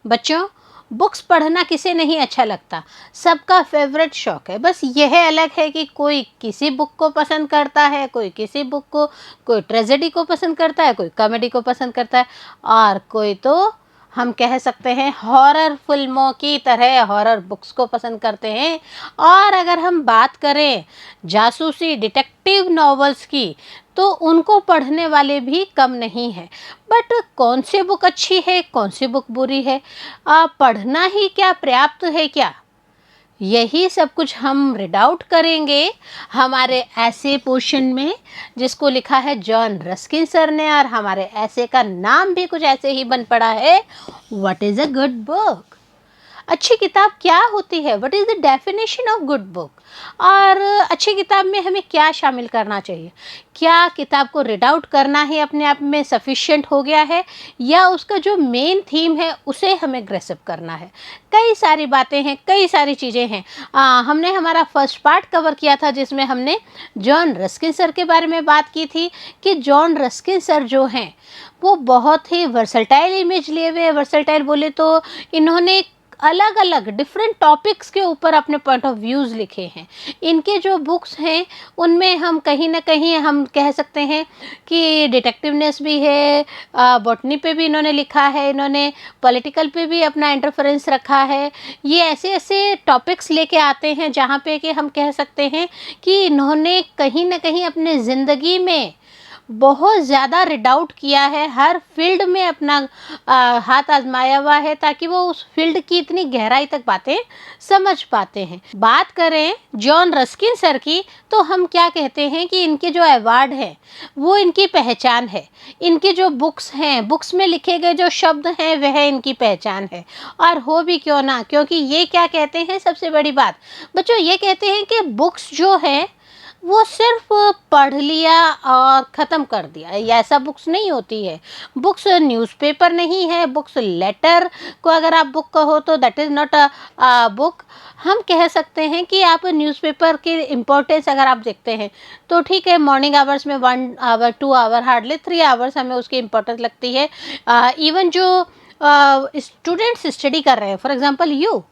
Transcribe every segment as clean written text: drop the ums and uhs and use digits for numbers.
बच्चों, बुक्स पढ़ना किसे नहीं अच्छा लगता, सबका फेवरेट शौक है। बस यह अलग है कि कोई किसी बुक को पसंद करता है, कोई किसी बुक को, कोई ट्रेजेडी को पसंद करता है, कोई कॉमेडी को पसंद करता है, और कोई तो हम कह सकते हैं हॉरर फिल्मों की तरह हॉरर बुक्स को पसंद करते हैं। और अगर हम बात करें जासूसी डिटेक्टिव नॉवेल्स की, तो उनको पढ़ने वाले भी कम नहीं हैं। बट कौन सी बुक अच्छी है, कौन सी बुक बुरी है, पढ़ना ही क्या पर्याप्त है क्या, यही सब कुछ हम रीड आउट करेंगे हमारे ऐसे पोर्शन में, जिसको लिखा है जॉन रस्किन सर ने। और हमारे ऐसे का नाम भी कुछ ऐसे ही बन पड़ा है, what is a good book. अच्छी किताब क्या होती है, what is the definition of good book. और अच्छी किताब में हमें क्या शामिल करना चाहिए, क्या किताब को रीड आउट करना ही अपने आप में सफिशिएंट हो गया है, या उसका जो मेन थीम है उसे हमें ग्रेसअप करना है। कई सारी बातें हैं, कई सारी चीज़ें हैं। हमने हमारा फर्स्ट पार्ट कवर किया था जिसमें हमने जॉन रस्किन सर के बारे में बात की थी कि जॉन रस्किन सर जो हैं वो बहुत ही वर्सटाइल इमेज लिए हुए। वर्सटाइल बोले तो इन्होंने अलग अलग डिफरेंट टॉपिक्स के ऊपर अपने पॉइंट ऑफ व्यूज़ लिखे हैं। इनके जो बुक्स हैं उनमें हम कहीं ना कहीं हम कह सकते हैं कि डिटेक्टिवनेस भी है, बॉटनी पे भी इन्होंने लिखा है, इन्होंने पॉलिटिकल पे भी अपना इंटरफेरेंस रखा है। ये ऐसे ऐसे टॉपिक्स लेके आते हैं जहाँ पे कि हम कह सकते हैं कि इन्होंने कहीं ना कहीं अपने ज़िंदगी में बहुत ज़्यादा रीड आउट किया है, हर फील्ड में अपना हाथ आजमाया हुआ है, ताकि वो उस फील्ड की इतनी गहराई तक बातें समझ पाते हैं। बात करें जॉन रस्किन सर की, तो हम क्या कहते हैं कि इनके जो अवार्ड हैं वो इनकी पहचान है। इनकी जो बुक्स हैं, बुक्स में लिखे गए जो शब्द हैं वह इनकी पहचान है। और हो भी क्यों ना, क्योंकि ये क्या कहते हैं, सबसे बड़ी बात बच्चों ये कहते हैं कि बुक्स जो है वो सिर्फ पढ़ लिया और ख़त्म कर दिया, ये ऐसा बुक्स नहीं होती है। बुक्स न्यूज़पेपर नहीं है, बुक्स लेटर को अगर आप बुक कहो तो that is not a book. हम कह सकते हैं कि आप न्यूज़पेपर की इम्पोर्टेंस अगर आप देखते हैं तो ठीक है, मॉर्निंग आवर्स में 1 आवर 2 आवर हार्डली 3 आवर्स हमें उसकी इम्पोर्टेंस लगती है। इवन जो स्टूडेंट्स स्टडी कर रहे हैं, फॉर एग्जांपल यू,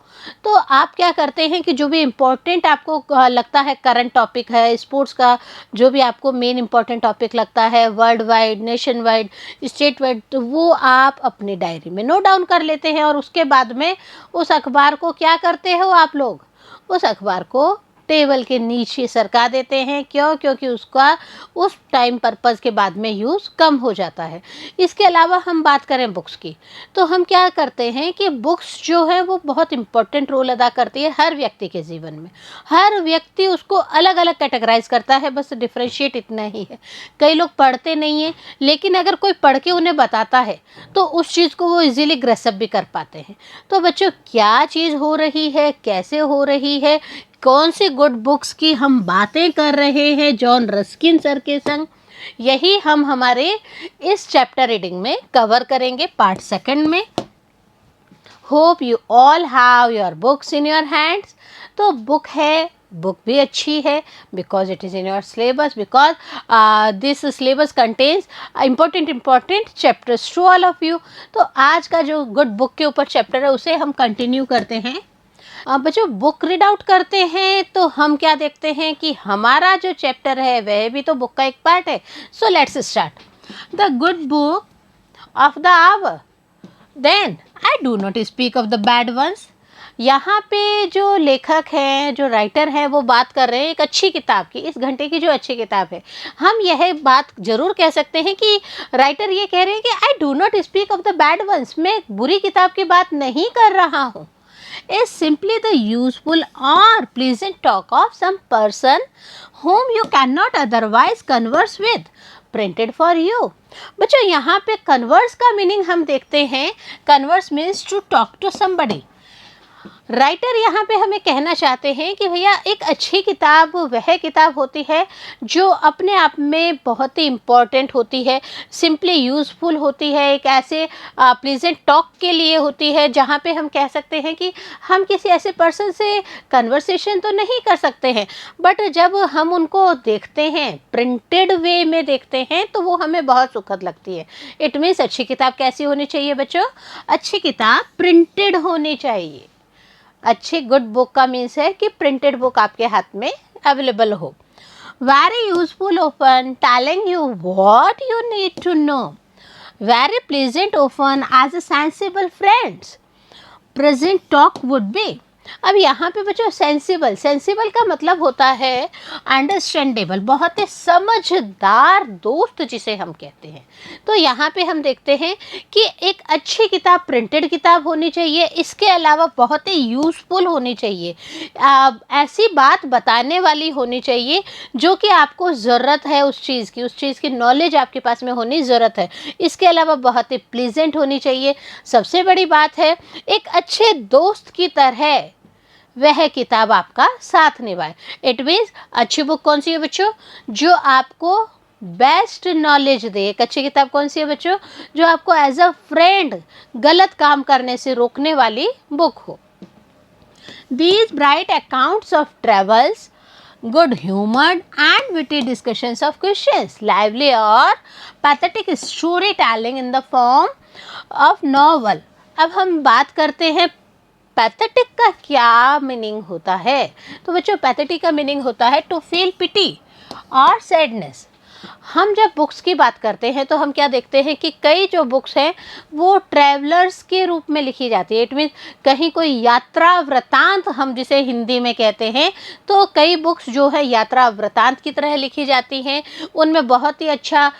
तो आप क्या करते हैं कि जो भी इम्पोर्टेंट आपको लगता है, करंट टॉपिक है, स्पोर्ट्स का जो भी आपको मेन इम्पोर्टेंट टॉपिक लगता है, world wide, nation wide, state wide, तो वो आप अपनी डायरी में नोट डाउन कर लेते हैं। और उसके बाद में उस अखबार को क्या करते हो आप लोग, उस अखबार को टेबल के नीचे सरका देते हैं। क्यों? क्योंकि उसका उस टाइम पर्पज़ के बाद में यूज़ कम हो जाता है। इसके अलावा हम बात करें बुक्स की, तो हम क्या करते हैं कि बुक्स जो है वो बहुत इम्पोर्टेंट रोल अदा करती है हर व्यक्ति के जीवन में। हर व्यक्ति उसको अलग अलग कैटेगराइज करता है, बस डिफ्रेंशिएट इतना ही है। कई लोग पढ़ते नहीं हैं, लेकिन अगर कोई पढ़ के उन्हें बताता है तो उस चीज़ को वो इजीली ग्रेसअप भी कर पाते हैं। तो बच्चों, क्या चीज़ हो रही है, कैसे हो रही है, कौन सी गुड बुक्स की हम बातें कर रहे हैं जॉन रस्किन सर के संग, यही हम हमारे इस चैप्टर रीडिंग में कवर करेंगे पार्ट सेकंड में। Hope you all have your books in your hands. तो बुक है, बुक भी अच्छी है because it is in your syllabus, because this syllabus contains important chapters to all of you. तो आज का जो गुड बुक के ऊपर चैप्टर है उसे हम कंटिन्यू करते हैं। बच्चों, बुक रीड आउट करते हैं तो हम क्या देखते हैं कि हमारा जो चैप्टर है वह भी तो बुक का एक पार्ट है। So let's start the good book of the hour. Then I do not speak of the bad ones. यहाँ पे जो लेखक हैं, जो राइटर हैं, वो बात कर रहे हैं एक अच्छी किताब की, इस घंटे की जो अच्छी किताब है। हम यह बात जरूर कह सकते हैं कि राइटर ये कह रहे हैं कि I do not speak of the bad ones, मैं एक बुरी किताब की बात नहीं कर रहा हूँ। Is simply the useful or pleasant talk of some person whom you cannot otherwise converse with, printed for you। बच्चों, यहाँ पे converse का मीनिंग हम देखते हैं, converse means to talk to somebody। Writer यहाँ पे हमें कहना चाहते हैं कि भैया एक अच्छी किताब वह किताब होती है जो अपने आप में बहुत ही इम्पॉर्टेंट होती है, सिंपली यूज़फुल होती है, एक ऐसे प्लीजेंट टॉक के लिए होती है जहाँ पे हम कह सकते हैं कि हम किसी ऐसे पर्सन से कन्वर्सेशन तो नहीं कर सकते हैं, बट जब हम उनको देखते हैं प्रिंटेड वे में देखते हैं तो वो हमें बहुत सुखद लगती है। इट मीन्स अच्छी किताब कैसी होनी चाहिए बच्चों? अच्छी किताब प्रिंटेड होनी चाहिए। अच्छी गुड बुक का मीन्स है कि प्रिंटेड बुक आपके हाथ में अवेलेबल हो। Very useful open telling you what you need to know, very pleasant open as a sensible friends, present talk would be. अब यहाँ पे बच्चों सेंसिबल, सेंसिबल का मतलब होता है अंडरस्टैंडेबल, बहुत ही समझदार दोस्त जिसे हम कहते हैं। तो यहाँ पे हम देखते हैं कि एक अच्छी किताब प्रिंटेड किताब होनी चाहिए, इसके अलावा बहुत ही यूज़फुल होनी चाहिए, ऐसी बात बताने वाली होनी चाहिए जो कि आपको ज़रूरत है उस चीज़ की नॉलेज आपके पास में होनी ज़रूरत है। इसके अलावा बहुत ही प्लीजेंट होनी चाहिए। सबसे बड़ी बात है एक अच्छे दोस्त की तरह वह किताब आपका साथ निभाए। इट मीन्स अच्छी बुक कौन सी है बच्चों? जो आपको बेस्ट नॉलेज दे। एक अच्छी किताब कौन सी है बच्चों? जो आपको एज अ फ्रेंड गलत काम करने से रोकने वाली बुक हो। These bright accounts of travels, good humored and witty discussions of questions, lively or pathetic storytelling in the form of novel। अब हम बात करते हैं पैथेटिक का क्या मीनिंग होता है। तो बच्चों पैथेटिक का मीनिंग होता है टू फील पिटी और सैडनेस। हम जब बुक्स की बात करते हैं तो हम क्या देखते हैं कि कई जो बुक्स हैं वो ट्रैवलर्स के रूप में लिखी जाती है। इट मीन्स कहीं कोई यात्रा वृतांत हम जिसे हिंदी में कहते हैं, तो कई बुक्स जो है यात्रा वृतांत की तरह लिखी जाती हैं। उनमें बहुत ही अच्छा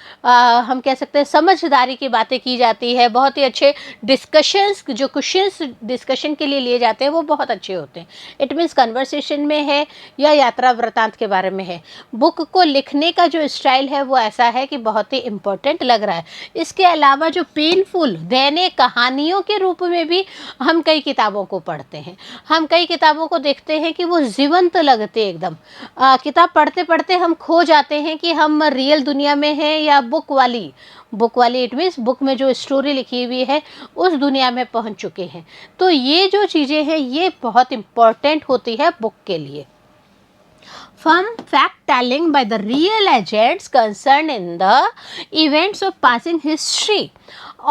हम कह सकते हैं समझदारी की बातें की जाती है, बहुत ही अच्छे डिस्कशंस, जो क्वेश्चंस डिस्कशन के लिए लिए जाते हैं वो बहुत अच्छे होते हैं। इट मीन्स कन्वर्सेशन में है या यात्रा वृतांत के बारे में है। बुक को लिखने का जो स्टाइल है वो ऐसा है कि बहुत ही इम्पोर्टेंट लग रहा है। इसके अलावा जो पेनफुल दैनिक कहानियों के रूप में भी हम कई किताबों को पढ़ते हैं। हम कई किताबों को देखते हैं कि वो जीवंत लगते एकदम। किताब पढ़ते पढ़ते हम खो जाते हैं कि हम रियल दुनिया में हैं या बुक वाली इट मीन्स बुक में जो स्टोरी लिखी हुई है उस दुनिया में पहुंच चुके हैं। तो ये जो चीज़ें हैं ये बहुत इम्पोर्टेंट होती है बुक के लिए। From fact telling by the real agents concerned in the events of passing history,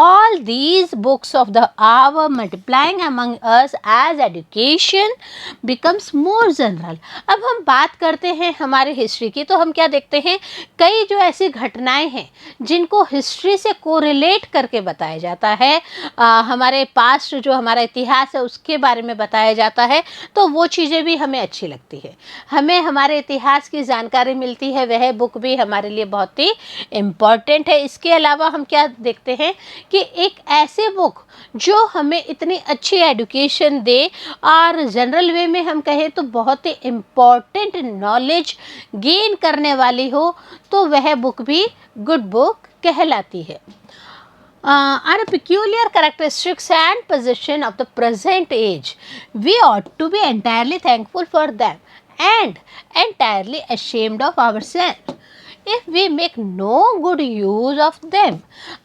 all these books of the hour multiplying among us as education becomes more general। अब हम बात करते हैं हमारे हिस्ट्री की, तो हम क्या देखते हैं कई जो ऐसी घटनाएं हैं जिनको हिस्ट्री से कोरिलेट करके बताया जाता है, हमारे पास्ट जो हमारा इतिहास है उसके बारे में बताया जाता है, तो वो चीज़ें भी हमें अच्छी लगती है। हमें हमारे इतिहास की जानकारी मिलती है, वह बुक भी हमारे लिए बहुत ही इम्पॉर्टेंट है। इसके अलावा हम क्या देखते हैं कि एक ऐसे बुक जो हमें इतनी अच्छी एजुकेशन दे और जनरल वे में हम कहें तो बहुत ही इम्पॉर्टेंट नॉलेज गेन करने वाली हो, तो वह बुक भी गुड बुक कहलाती है। Are peculiar characteristics and position of the present age. We ought to be entirely thankful for them and entirely ashamed of ourselves if we make no good use of them।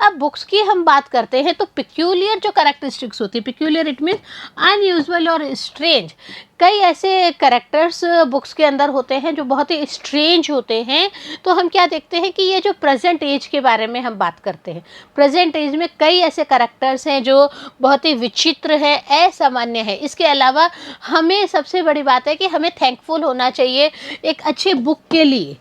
अब books की हम बात करते हैं तो peculiar जो characteristics होती है, पिक्यूलियर इट मीन अनयूजुअल और स्ट्रेंज। कई ऐसे कैरेक्टर्स बुक्स के अंदर होते हैं जो बहुत ही स्ट्रेंज होते हैं। तो हम क्या देखते हैं कि ये जो प्रेजेंट एज के बारे में हम बात करते हैं, प्रेजेंट एज में कई ऐसे कैरेक्टर्स हैं जो बहुत ही विचित्र है, असामान्य है। इसके अलावा हमें सबसे बड़ी बात है कि हमें थैंकफुल होना चाहिए एक अच्छी बुक के लिए।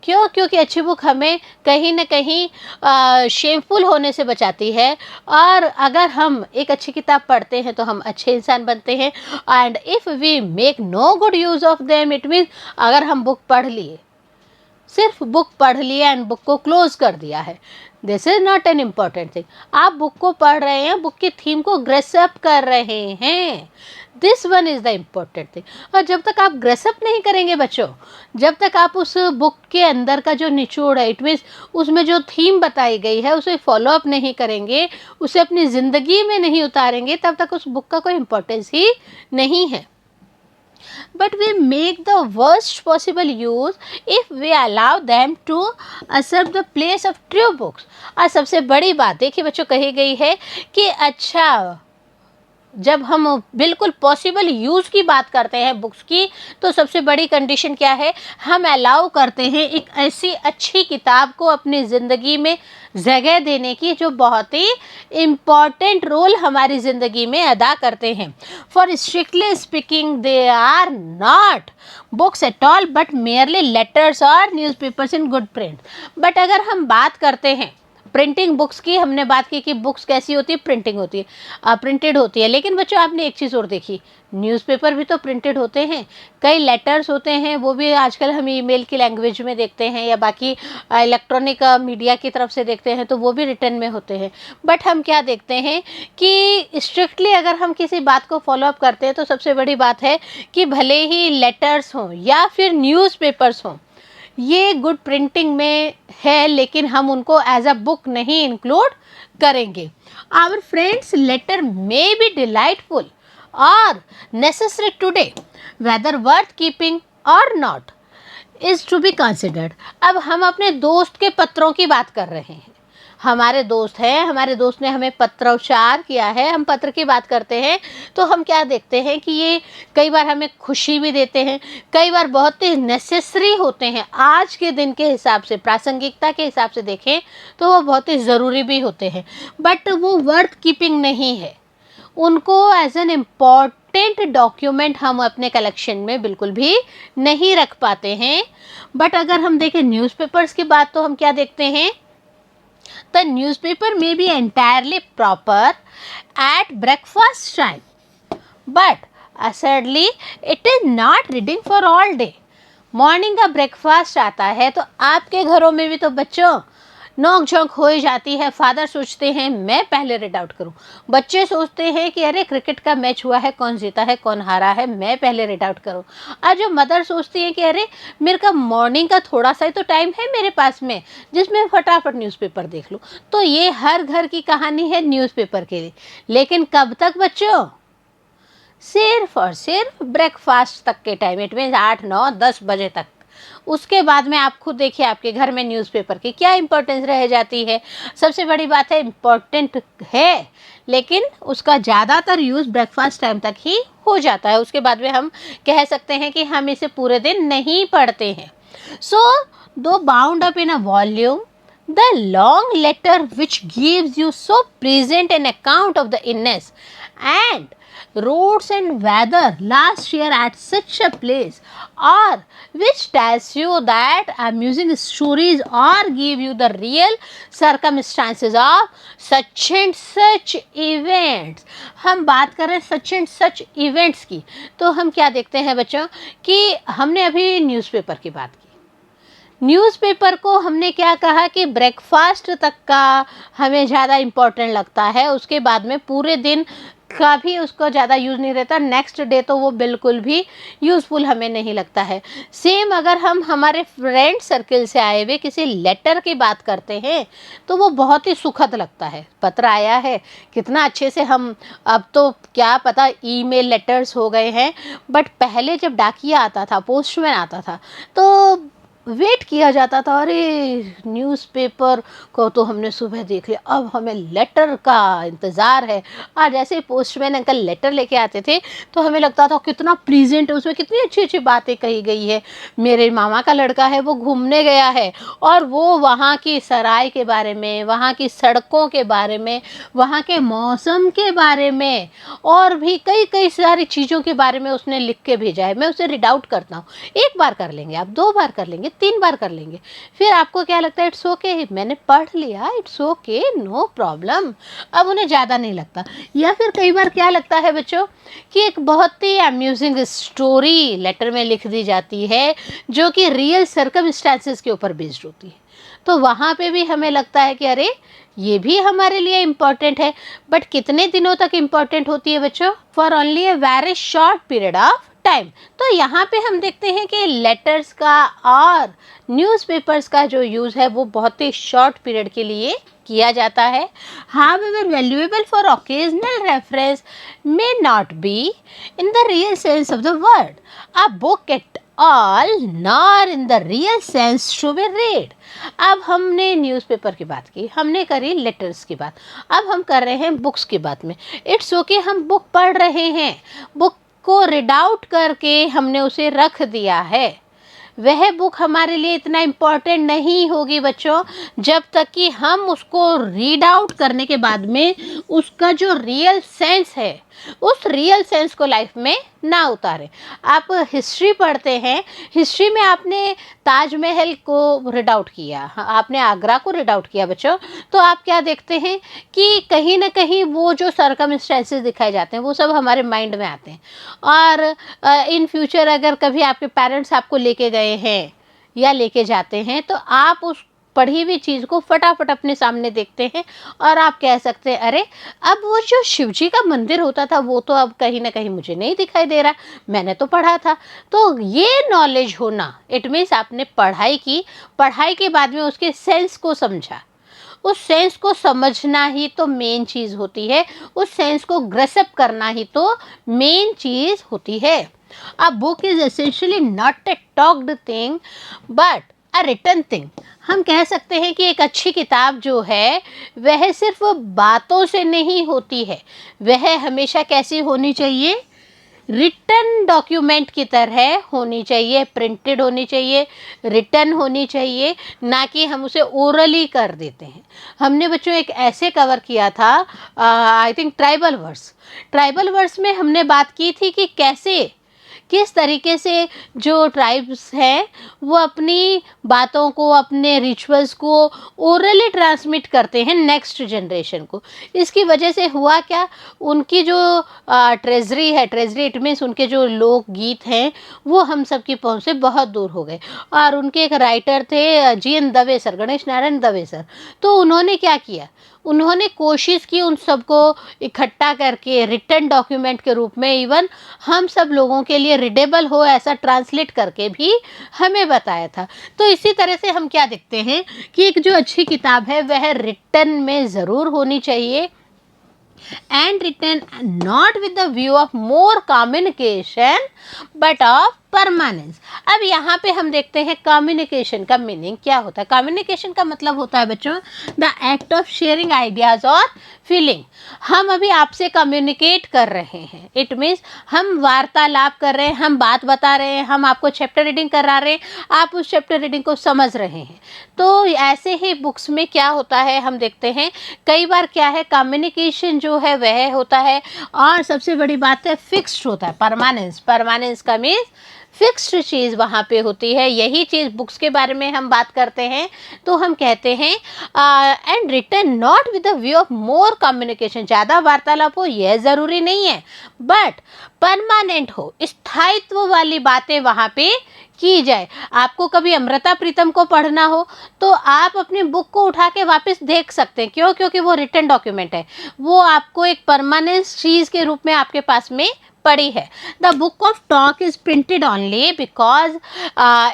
क्यों? क्योंकि अच्छी बुक हमें कहीं ना कहीं शेमफुल होने से बचाती है, और अगर हम एक अच्छी किताब पढ़ते हैं तो हम अच्छे इंसान बनते हैं। And if we make no good use of them, it means अगर हम बुक पढ़ लिए, सिर्फ बुक पढ़ लिया एंड बुक को क्लोज कर दिया है, this is not an important thing. आप बुक को पढ़ रहे हैं, बुक की थीम को ग्रेसअप कर रहे हैं, this one is the important thing. और जब तक आप ग्रेसअप नहीं करेंगे बच्चों, जब तक आप उस बुक के अंदर का जो निचोड़ है, इट मीन्स उसमें जो थीम बताई गई है उसे फॉलो अप नहीं करेंगे, उसे अपनी ज़िंदगी में नहीं उतारेंगे, तब तक उस बुक का कोई इम्पोर्टेंस ही नहीं है। But we make the worst possible use if we allow them to usurp the place of true books। और सबसे बड़ी बात देखिए बच्चों कही गई है कि अच्छा, जब हम बिल्कुल पॉसिबल यूज़ की बात करते हैं बुक्स की, तो सबसे बड़ी कंडीशन क्या है, हम अलाउ करते हैं एक ऐसी अच्छी किताब को अपनी ज़िंदगी में जगह देने की जो बहुत ही इम्पॉर्टेंट रोल हमारी ज़िंदगी में अदा करते हैं। For strictly speaking they are not books at all but merely letters और newspapers in good print. But अगर हम बात करते हैं प्रिंटिंग बुक्स की, हमने बात की कि बुक्स कैसी होती है, प्रिंटिंग होती है, प्रिंटेड होती है। लेकिन बच्चों आपने एक चीज़ और देखी, न्यूज़पेपर भी तो प्रिंटेड होते हैं, कई लेटर्स होते हैं, वो भी आजकल हम ईमेल की लैंग्वेज में देखते हैं या बाकी इलेक्ट्रॉनिक मीडिया की तरफ से देखते हैं, तो वो भी रिटर्न में होते हैं। बट हम क्या देखते हैं कि स्ट्रिक्टली अगर हम किसी बात को फॉलो अप करते हैं तो सबसे बड़ी बात है कि भले ही लेटर्स हों या फिर न्यूज़पेपर्स हों, ये गुड प्रिंटिंग में है, लेकिन हम उनको एज अ बुक नहीं इंक्लूड करेंगे। Our friends letter may be delightful और necessary today, whether worth keeping और not is to be considered. अब हम अपने दोस्त के पत्रों की बात कर रहे हैं, हमारे दोस्त हैं, हमारे दोस्त ने हमें पत्रोच्चार किया है, हम पत्र की बात करते हैं, तो हम क्या देखते हैं कि ये कई बार हमें खुशी भी देते हैं, कई बार बहुत ही नेसेसरी होते हैं, आज के दिन के हिसाब से, प्रासंगिकता के हिसाब से देखें तो वो बहुत ही ज़रूरी भी होते हैं, बट वो वर्थ कीपिंग नहीं है, उनको एज एन इम्पॉर्टेंट डॉक्यूमेंट हम अपने कलेक्शन में बिल्कुल भी नहीं रख पाते हैं। बट अगर हम देखें न्यूज़पेपर्स की बात, तो हम क्या देखते हैं, the newspaper may be entirely proper at breakfast time, but assuredly it is not reading for all day। Morning का ब्रेकफास्ट आता है तो आपके घरों में भी तो बच्चों नोक झोंक हो ही जाती है। फादर सोचते हैं मैं पहले रीड आउट करूं, बच्चे सोचते हैं कि अरे क्रिकेट का मैच हुआ है, कौन जीता है कौन हारा है, मैं पहले रीड आउट करूं। और जो मदर सोचती है कि अरे मेरे का मॉर्निंग का थोड़ा सा ही तो टाइम है मेरे पास में जिसमें फटाफट न्यूज़पेपर देख लूँ। तो ये हर घर की कहानी है न्यूज़पेपर के लिए, लेकिन कब तक बच्चों, सिर्फ और सिर्फ ब्रेकफास्ट तक के टाइम, इट मीन्स 8 9 10 बजे तक। उसके बाद में आप खुद देखिए आपके घर में न्यूज़पेपर की क्या इम्पोर्टेंस रह जाती है। सबसे बड़ी बात है इम्पोर्टेंट है, लेकिन उसका ज़्यादातर यूज़ ब्रेकफास्ट टाइम तक ही हो जाता है, उसके बाद में हम कह सकते हैं कि हम इसे पूरे दिन नहीं पढ़ते हैं। सो दो bound up in a volume, the long letter which gives you so present an account of the illness and roads and weather last year at such a place, or which tells you that amusing stories or give you the real circumstances of such and such events। हम बात करें such and such events की, तो हम क्या देखते हैं बच्चों कि हमने अभी न्यूज़पेपर की बात की, न्यूज़पेपर को हमने क्या कहा कि ब्रेकफास्ट तक का हमें ज़्यादा इम्पोर्टेंट लगता है, उसके बाद में पूरे दिन का भी उसको ज़्यादा यूज़ नहीं रहता, नेक्स्ट डे तो वो बिल्कुल भी यूज़फुल हमें नहीं लगता है। सेम अगर हम हमारे फ्रेंड सर्किल से आए हुए किसी लेटर की बात करते हैं तो वो बहुत ही सुखद लगता है, पत्र आया है कितना अच्छे से हम, अब तो क्या पता ईमेल लेटर्स हो गए हैं, बट पहले जब डाकिया आता था, पोस्टमैन आता था, तो वेट किया जाता था, अरे न्यूज़पेपर को तो हमने सुबह देख लिया, अब हमें लेटर का इंतज़ार है। आज जैसे पोस्टमैन अंकल लेटर लेके आते थे तो हमें लगता था कितना प्लीजेंट, उसमें कितनी अच्छी अच्छी बातें कही गई है। मेरे मामा का लड़का है, वो घूमने गया है और वो वहाँ की सराय के बारे में, वहाँ की सड़कों के बारे में, वहाँ के मौसम के बारे में और भी कई कई सारी चीज़ों के बारे में उसने लिख के भेजा है। मैं उसे रीड आउट करता हूँ, एक बार कर लेंगे आप, 2 बार कर लेंगे, 3 बार कर लेंगे, फिर आपको क्या लगता है, इट्स ओके मैंने पढ़ लिया, इट्स ओके नो प्रॉब्लम, अब उन्हें ज़्यादा नहीं लगता। या फिर कई बार क्या लगता है बच्चों कि एक बहुत ही अम्यूजिंग स्टोरी लेटर में लिख दी जाती है जो कि रियल सर्कमस्टांसेस के ऊपर बेस्ड होती है, तो वहाँ पे भी हमें लगता है कि अरे ये भी हमारे लिए इम्पॉर्टेंट है, बट कितने दिनों तक इम्पॉर्टेंट होती है बच्चों? For only a very short period of time. तो यहाँ पे हम देखते हैं कि लेटर्स का और न्यूज़पेपर्स का जो यूज़ है वो बहुत ही शॉर्ट पीरियड के लिए किया जाता है। However valuable for occasional reference may not be in the real sense of the word a book at all nor in the real sense to be read. अब हमने न्यूज़पेपर की बात की, हमने करी लेटर्स की बात, अब हम कर रहे हैं बुक्स की बात में। इट्स ओके, हम बुक पढ़ रहे हैं, बुक को रीड आउट करके हमने उसे रख दिया है, वह बुक हमारे लिए इतना इम्पॉर्टेंट नहीं होगी बच्चों जब तक कि हम उसको रीड आउट करने के बाद में उसका जो रियल सेंस है उस रियल सेंस को लाइफ में ना उतारें। आप हिस्ट्री पढ़ते हैं, हिस्ट्री में आपने ताजमहल को रीड आउट किया, आपने आगरा को रीड आउट किया बच्चों, तो आप क्या देखते हैं कि कहीं ना कहीं वो जो सर्कमस्टेंसेस दिखाए जाते हैं वो सब हमारे माइंड में आते हैं। और इन फ्यूचर अगर कभी आपके पेरेंट्स आपको लेके गए हैं या लेके जाते हैं तो आप उस पढ़ी हुई चीज़ को फटाफट अपने सामने देखते हैं और आप कह सकते हैं अरे अब वो जो शिव जी का मंदिर होता था वो तो अब कहीं ना कहीं मुझे नहीं दिखाई दे रहा, मैंने तो पढ़ा था। तो ये नॉलेज होना, इट मीन्स आपने पढ़ाई की, पढ़ाई के बाद में उसके सेंस को समझा, उस सेंस को समझना ही तो मेन चीज़ होती है, उस सेंस को ग्रेसअप करना ही तो मेन चीज़ होती है। A book is essentially not a talked thing but a written thing. हम कह सकते हैं कि एक अच्छी किताब जो है वह सिर्फ बातों से नहीं होती है, वह हमेशा कैसी होनी चाहिए? रिटन डॉक्यूमेंट की तरह होनी चाहिए, प्रिंटेड होनी चाहिए, रिटन होनी चाहिए, ना कि हम उसे ओरली कर देते हैं। हमने बच्चों एक ऐसे कवर किया था, I think tribal verse, tribal verse में हमने बात की थी कि कैसे किस तरीके से जो ट्राइब्स हैं वो अपनी बातों को, अपने रिचुअल्स को ओरली ट्रांसमिट करते हैं नेक्स्ट जनरेशन को। इसकी वजह से हुआ क्या, उनकी जो ट्रेजरी है, ट्रेजरी इट मीन्स उनके जो लोकगीत हैं वो हम सब की पहुंच से बहुत दूर हो गए। और उनके एक राइटर थे GN. Dave sir, Ganesh Narayan Dave sir, तो उन्होंने क्या किया, उन्होंने कोशिश की उन सबको इकट्ठा करके रिटन डॉक्यूमेंट के रूप में, इवन हम सब लोगों के लिए रीडेबल हो ऐसा ट्रांसलेट करके भी हमें बताया था। तो इसी तरह से हम क्या देखते हैं कि एक जो अच्छी किताब है वह रिटन में ज़रूर होनी चाहिए, and written not with the view of more communication but of permanence. अब यहाँ पे हम देखते हैं कम्युनिकेशन का मीनिंग क्या होता है। कम्युनिकेशन का मतलब होता है बच्चों the act of sharing ideas और फीलिंग। हम अभी आपसे कम्युनिकेट कर रहे हैं, इट मीन्स हम वार्तालाप कर रहे हैं, हम बात बता रहे हैं, हम आपको चैप्टर रीडिंग करा रहे हैं, आप उस चैप्टर रीडिंग को समझ रहे हैं। तो ऐसे ही बुक्स में क्या होता है हम देखते हैं कई बार क्या है, कम्युनिकेशन जो है वह होता है, और सबसे बड़ी बात है फिक्स्ड होता है, परमानेंस। परमानेंस का मीन्स फिक्स्ड चीज़ वहाँ पे होती है। यही चीज़ बुक्स के बारे में हम बात करते हैं तो हम कहते हैं and written not with the view of more communication. ज़्यादा वार्तालाप हो यह ज़रूरी नहीं है, बट परमानेंट हो, स्थायित्व वाली बातें वहाँ पे की जाए। आपको कभी अमृता प्रीतम को पढ़ना हो तो आप अपनी बुक को उठा के वापस देख सकते हैं, क्यों? क्योंकि वो रिटन डॉक्यूमेंट है, वो आपको एक परमानेंट चीज़ के रूप में आपके पास में पड़ी है। The book of talk is printed only because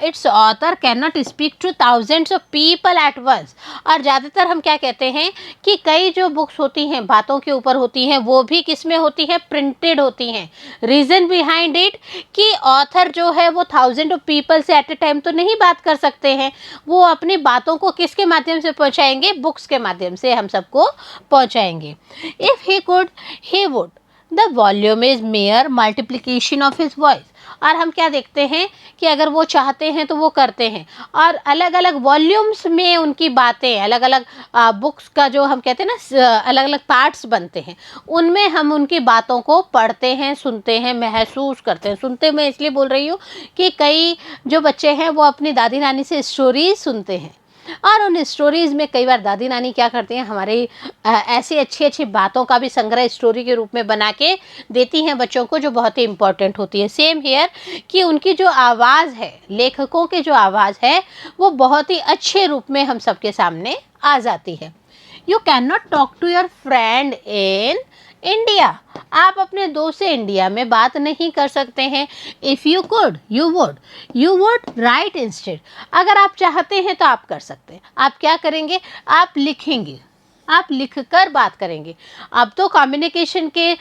its author can not speak to thousands of people at once. और ज़्यादातर हम क्या कहते हैं कि कई जो बुक्स होती हैं बातों के ऊपर होती हैं वो भी किस में होती है, प्रिंटेड होती हैं। रीज़न बिहाइंड इट कि ऑथर जो है वो थाउजेंड ऑफ पीपल से एट ए टाइम तो नहीं बात कर सकते हैं, वो अपनी बातों को किसके माध्यम से पहुंचाएंगे, बुक्स के माध्यम से हम सबको पहुंचाएंगे। If he could he would, the volume is mayor multiplication of his voice. और हम क्या देखते हैं कि अगर वो चाहते हैं तो वो करते हैं, और अलग अलग वॉल्यूम्स में उनकी बातें, अलग अलग बुक्स का जो हम कहते हैं ना अलग अलग पार्ट्स बनते हैं, उनमें हम उनकी बातों को पढ़ते हैं, सुनते हैं, महसूस करते हैं। सुनते मैं इसलिए बोल रही हूँ कि कई जो बच्चे हैं वो अपनी दादी नानी से स्टोरीज सुनते हैं, और उन स्टोरीज़ में कई बार दादी नानी क्या करती हैं, हमारी ऐसी अच्छी अच्छी बातों का भी संग्रह स्टोरी के रूप में बना के देती हैं बच्चों को, जो बहुत ही इम्पोर्टेंट होती है। सेम हेयर कि उनकी जो आवाज़ है, लेखकों की जो आवाज़ है वो बहुत ही अच्छे रूप में हम सबके सामने आ जाती है। You can not talk to your friend in India. आप अपने दोस्त से इंडिया में बात नहीं कर सकते हैं। If you could you would write instead. अगर आप चाहते हैं तो आप कर सकते हैं। आप क्या करेंगे? आप लिखेंगे, आप लिखकर बात करेंगे। अब तो कम्युनिकेशन के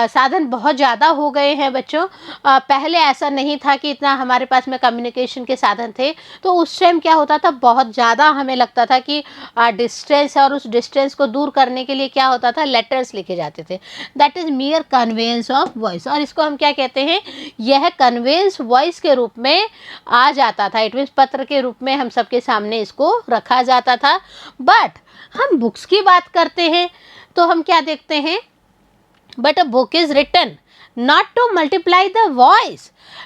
साधन बहुत ज़्यादा हो गए हैं बच्चों। पहले ऐसा नहीं था कि इतना हमारे पास में कम्युनिकेशन के साधन थे। तो उस टाइम क्या होता था, बहुत ज़्यादा हमें लगता था कि डिस्टेंस, और उस डिस्टेंस को दूर करने के लिए क्या होता था, लेटर्स लिखे जाते थे। That is mere conveyance of voice. और इसको हम क्या कहते हैं, यह कन्वेंस वॉइस के रूप में आ जाता था। इट मीन्स पत्र के रूप में हम सबके सामने इसको रखा जाता था। बट हम बुक्स की बात करते हैं तो हम क्या देखते हैं, but a book is written not to multiply the voice,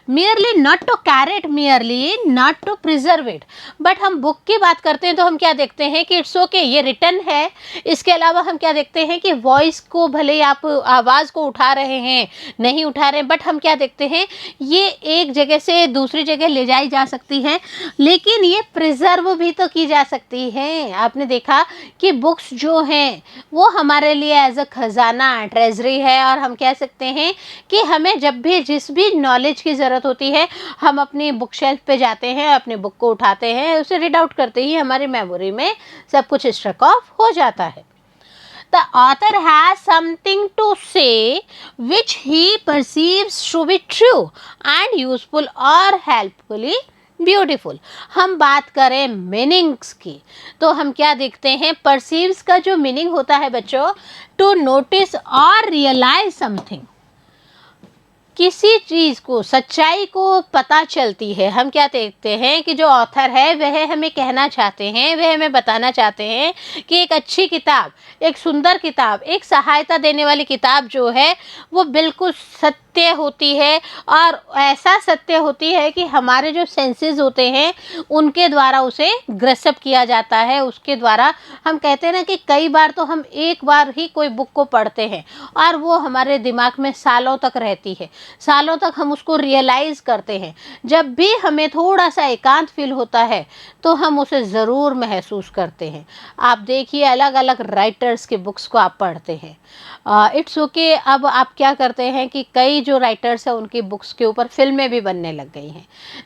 merely not to carry it, merely not to preserve it। But हम बुक की बात करते हैं तो हम क्या देखते हैं कि इट्स ओके, ये रिटन है। इसके अलावा हम क्या देखते हैं कि वॉइस को भले ही आप आवाज़ को उठा रहे हैं, नहीं उठा रहे हैं, बट हम क्या देखते हैं, ये एक जगह से दूसरी जगह ले जाई जा सकती है, लेकिन ये प्रिजर्व भी तो की जा सकती है। आपने देखा कि बुक्स जो हैं वो हमारे लिए एज अ खजाना, ट्रेजरी है। और हम कह सकते हैं कि हमें जब भी जिस भी नॉलेज की ज़रूरत होती है, हम अपनी बुक शेल्फ पे जाते हैं, अपनी बुक को उठाते हैं, उसे रीड आउट करते ही हमारी मेमोरी में सब कुछ स्ट्रक ऑफ हो जाता है। The author has something to say which he perceives to be true and useful or helpfully beautiful. हम बात करें मीनिंग्स की तो हम क्या देखते हैं, परसीव्स का जो मीनिंग होता है बच्चों, टू नोटिस और रियलाइज समथिंग। किसी चीज़ को, सच्चाई को पता चलती है। हम क्या देखते हैं कि जो ऑथर है वह हमें कहना चाहते हैं, वह हमें बताना चाहते हैं कि एक अच्छी किताब, एक सुंदर किताब, एक सहायता देने वाली किताब जो है वो बिल्कुल सत्य होती है। और ऐसा सत्य होती है कि हमारे जो सेंसेस होते हैं उनके द्वारा उसे ग्रसप किया जाता है। उसके द्वारा हम कहते हैं ना कि कई बार तो हम एक बार ही कोई बुक को पढ़ते हैं और वो हमारे दिमाग में सालों तक रहती है, सालों तक हम उसको रियलाइज़ करते हैं। जब भी हमें थोड़ा सा एकांत फील होता है तो हम उसे ज़रूर महसूस करते हैं। आप देखिए, अलग अलग राइटर्स के बुक्स को आप पढ़ते हैं, इट्स ओके। अब आप क्या करते हैं कि कई जो राइटर्स हैं उनकी बुक्स के ऊपर फिल्में भी बनने लग गई हैं,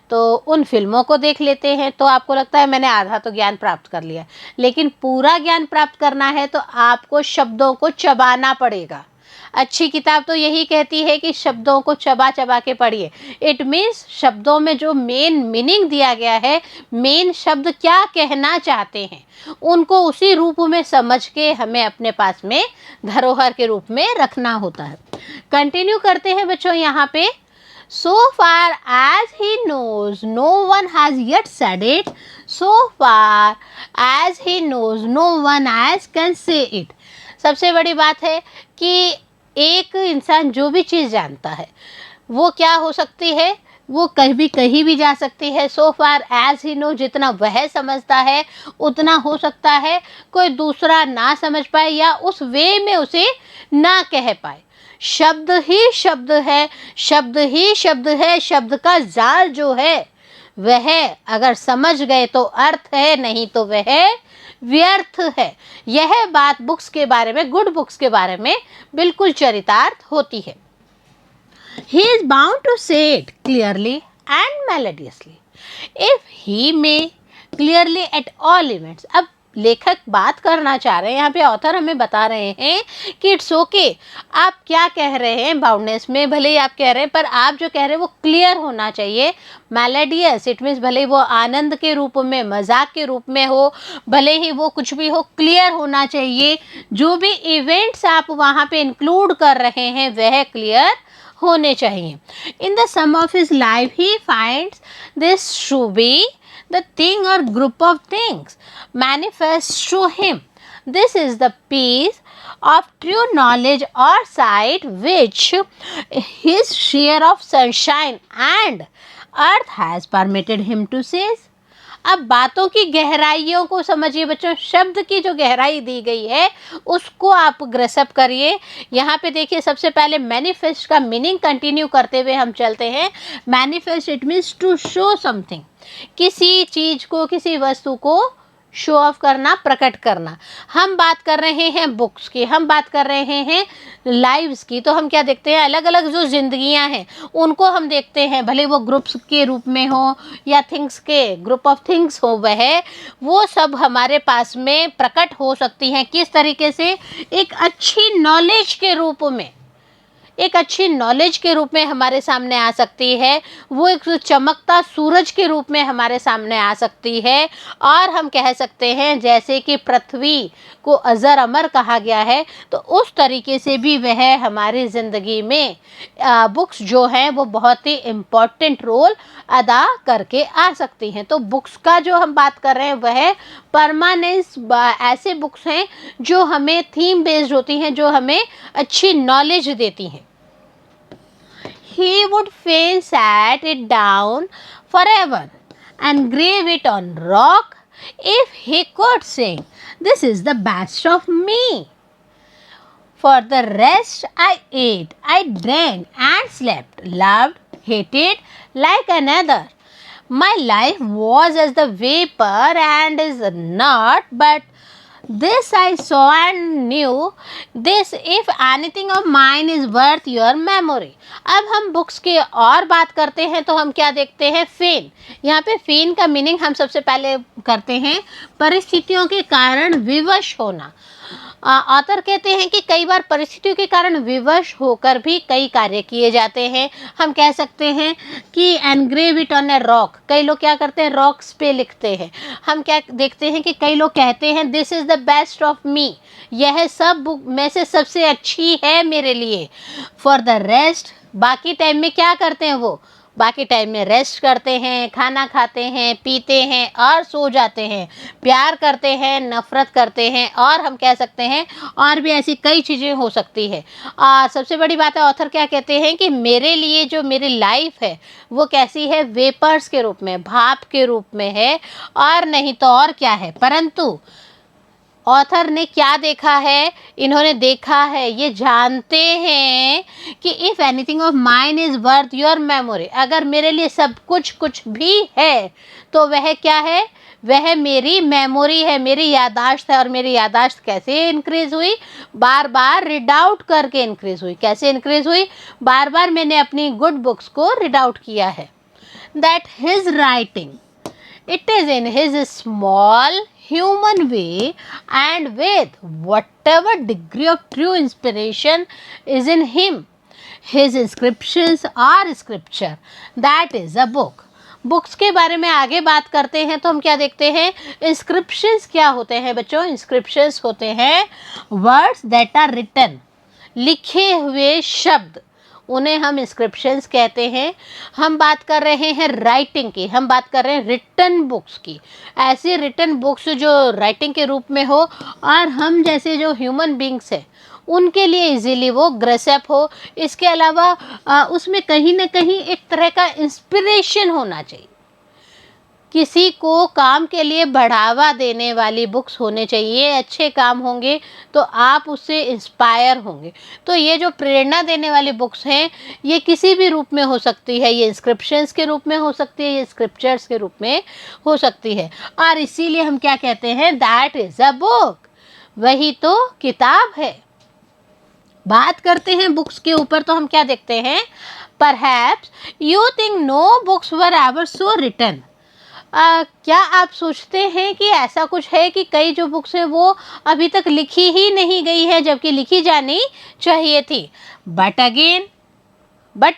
तो उन फिल्मों को देख लेते हैं तो आपको लगता है मैंने आधा तो ज्ञान प्राप्त कर लिया। लेकिन पूरा ज्ञान प्राप्त करना है तो आपको शब्दों को चबाना पड़ेगा। अच्छी किताब तो यही कहती है कि शब्दों को चबा चबा के पढ़िए। इट मीन्स शब्दों में जो मेन मीनिंग दिया गया है, मेन शब्द क्या कहना चाहते हैं, उनको उसी रूप में समझ के हमें अपने पास में धरोहर के रूप में रखना होता है। कंटिन्यू करते हैं बच्चों यहाँ पे। So far as he knows, no one has yet said it. So far as he knows, no one else can say it. सबसे बड़ी बात है कि एक इंसान जो भी चीज़ जानता है वो क्या हो सकती है, वो कहीं भी जा सकती है। सो फार एज ही नो, जितना वह समझता है उतना हो सकता है कोई दूसरा ना समझ पाए या उस वे में उसे ना कह पाए। शब्द ही शब्द है, शब्द ही शब्द है। शब्द का जाल जो है वह अगर समझ गए तो अर्थ है, नहीं तो वह व्यर्थ है। यह बात बुक्स के बारे में, गुड बुक्स के बारे में बिल्कुल चरितार्थ होती है। He is bound to say it clearly and melodiously if he may clearly at all events। अब लेखक बात करना चाह रहे हैं, यहाँ पे ऑथर हमें बता रहे हैं कि इट्स ओके, आप क्या कह रहे हैं बाउंडनेस में, भले ही आप कह रहे हैं पर आप जो कह रहे हैं वो क्लियर होना चाहिए। मेलोडियस, इट मीन्स भले ही वो आनंद के रूप में, मजाक के रूप में हो, भले ही वो कुछ भी हो, क्लियर होना चाहिए। जो भी इवेंट्स आप वहाँ पे इंक्लूड कर रहे हैं वह क्लियर होने चाहिए। In the sum of his life he finds this to be the thing or group of things manifests to him. This is the piece of true knowledge or sight which his share of sunshine and earth has permitted him to seize। अब बातों की गहराइयों को समझिए बच्चों। शब्द की जो गहराई दी गई है उसको आप ग्रसप करिए। यहाँ पे देखिए, सबसे पहले मैनिफेस्ट का मीनिंग कंटिन्यू करते हुए हम चलते हैं। Manifest it means to show something, किसी चीज़ को, किसी वस्तु को शो ऑफ करना, प्रकट करना। हम बात कर रहे हैं बुक्स की, हम बात कर रहे हैं लाइव्स की, तो हम क्या देखते हैं, अलग अलग जो जिंदगियां हैं उनको हम देखते हैं, भले वो ग्रुप्स के रूप में हो या थिंग्स के ग्रुप ऑफ थिंग्स हो, वह वो सब हमारे पास में प्रकट हो सकती हैं। किस तरीके से? एक अच्छी नॉलेज के रूप में, एक अच्छी नॉलेज के रूप में हमारे सामने आ सकती है। वो एक चमकता सूरज के रूप में हमारे सामने आ सकती है। और हम कह सकते हैं जैसे कि पृथ्वी को अजर अमर कहा गया है, तो उस तरीके से भी वह हमारी ज़िंदगी में बुक्स जो हैं वो बहुत ही इम्पॉर्टेंट रोल अदा करके आ सकती हैं। तो बुक्स का जो हम बात कर रहे हैं वह परमानेंस ऐसे बुक्स हैं जो हमें थीम बेस्ड होती हैं, जो हमें अच्छी नॉलेज देती हैं। He would fain set it down forever and grave it on rock if he could sing, "This is the best of me." For the rest, I ate, I drank and slept, loved, hated like another. My life was as the vapor and is not, but this I saw and knew, this if anything of mine is worth your memory. अब हम books की और बात करते हैं तो हम क्या देखते हैं, फेन। यहाँ पे फेन का मीनिंग हम सबसे पहले करते हैं परिस्थितियों के कारण विवश होना। ऑथर कहते हैं कि कई बार परिस्थितियों के कारण विवश होकर भी कई कार्य किए जाते हैं। हम कह सकते हैं कि engrave it on a rock, कई लोग क्या करते हैं, रॉक्स पे लिखते हैं। हम क्या देखते हैं कि कई लोग कहते हैं this is the best of me, यह सब बुक में से सबसे अच्छी है मेरे लिए। फॉर द रेस्ट, बाकी टाइम में क्या करते हैं, वो बाकी टाइम में रेस्ट करते हैं, खाना खाते हैं, पीते हैं और सो जाते हैं, प्यार करते हैं, नफ़रत करते हैं, और हम कह सकते हैं और भी ऐसी कई चीज़ें हो सकती है। और सबसे बड़ी बात है, ऑथर क्या कहते हैं कि मेरे लिए जो मेरी लाइफ है वो कैसी है, वेपर्स के रूप में, भाप के रूप में है, और नहीं तो और क्या है। परंतु ऑथर ने क्या देखा है, इन्होंने देखा है, ये जानते हैं कि if anything of mine is worth your memory, अगर मेरे लिए सब कुछ भी है तो वह क्या है, वह मेरी मेमोरी है, मेरी यादाश्त है। और मेरी यादाश्त कैसे इंक्रीज़ हुई, बार बार रीड आउट करके इंक्रीज़ हुई। कैसे इंक्रीज़ हुई, बार बार मैंने अपनी गुड बुक्स को रीड आउट किया है। That his writing, it is in his small human way and with whatever degree of true inspiration is in him. His inscriptions are scripture, that is a book. Books के बारे में आगे बात करते हैं तो हम क्या देखते हैं, इंस्क्रिप्शंस क्या होते हैं बच्चों, इंस्क्रिप्शंस होते हैं वर्ड्स दैट आर रिटन, लिखे हुए शब्द, उन्हें हम इंस्क्रिप्शंस कहते हैं। हम बात कर रहे हैं राइटिंग की, हम बात कर रहे हैं रिटन बुक्स की, ऐसी रिटन बुक्स जो राइटिंग के रूप में हो और हम जैसे जो ह्यूमन बींग्स हैं उनके लिए इजीली वो ग्रेसअप हो। इसके अलावा उसमें कहीं ना कहीं एक तरह का इंस्पिरेशन होना चाहिए, किसी को काम के लिए बढ़ावा देने वाली बुक्स होने चाहिए। अच्छे काम होंगे तो आप उससे इंस्पायर होंगे। तो ये जो प्रेरणा देने वाली बुक्स हैं ये किसी भी रूप में हो सकती है, ये इंस्क्रिप्शंस के रूप में हो सकती है, ये स्क्रिप्चर्स के रूप में हो सकती है, और इसीलिए हम क्या कहते हैं, दैट इज़ अ बुक, वही तो किताब है। बात करते हैं बुक्स के ऊपर तो हम क्या देखते हैं, perhaps you think no books were ever so written. क्या आप सोचते हैं कि ऐसा कुछ है कि कई जो बुक्स हैं वो अभी तक लिखी ही नहीं गई है, जबकि लिखी जानी चाहिए थी। But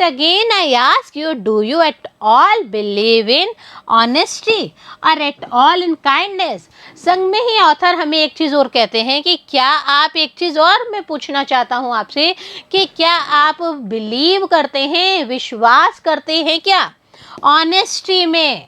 again I ask you, do you at all believe in honesty और एट ऑल इन काइंडनेस। संग में ही ऑथर हमें एक चीज़ और कहते हैं कि क्या आप, एक चीज़ और मैं पूछना चाहता हूँ आपसे कि क्या आप बिलीव करते हैं, विश्वास करते हैं क्या ऑनेस्टी में,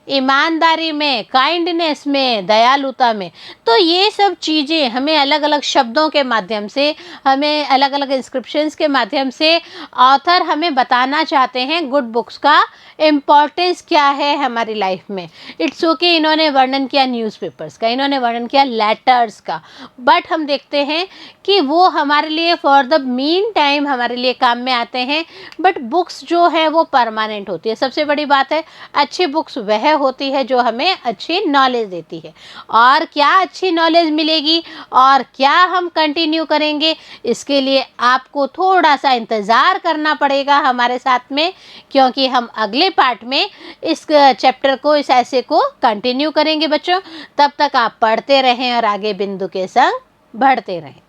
ईमानदारी में, काइंडनेस में, दयालुता में। तो ये सब चीज़ें हमें अलग अलग शब्दों के माध्यम से, हमें अलग अलग इंस्क्रिप्शंस के माध्यम से ऑथर हमें बताना चाहते हैं गुड बुक्स का इम्पॉर्टेंस क्या है हमारी लाइफ में। इट्स ओके, इन्होंने वर्णन किया न्यूज़पेपर्स का, इन्होंने वर्णन किया लेटर्स का, बट हम देखते हैं कि वो हमारे लिए फॉर द मीन टाइम हमारे लिए काम में आते हैं, बट बुक्स जो है वो परमानेंट होती है। सबसे बड़ी बात है, अच्छी बुक्स वह वह होती है जो हमें अच्छी नॉलेज देती है। और क्या अच्छी नॉलेज मिलेगी और क्या हम कंटिन्यू करेंगे, इसके लिए आपको थोड़ा सा इंतज़ार करना पड़ेगा हमारे साथ में, क्योंकि हम अगले पार्ट में इस चैप्टर को, इस ऐसे को कंटिन्यू करेंगे बच्चों। तब तक आप पढ़ते रहें और आगे बिंदु के संग बढ़ते रहें।